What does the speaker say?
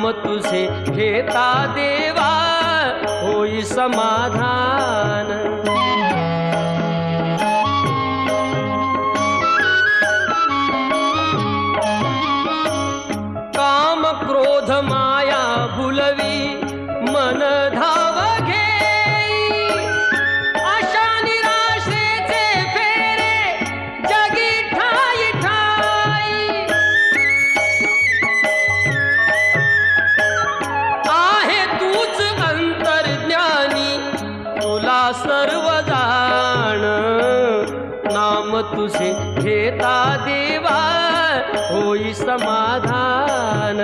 नाम तुझे घेता देवा होई समाधान। काम क्रोध माया भुलवी मन धाव घेई, आशा निराशेचे फेरे जगी ठाई ठाई। आहे तूच अंतर्ज्ञानी तुला सर्व जाण, नाम तुझे घेता देवा होई समाधान।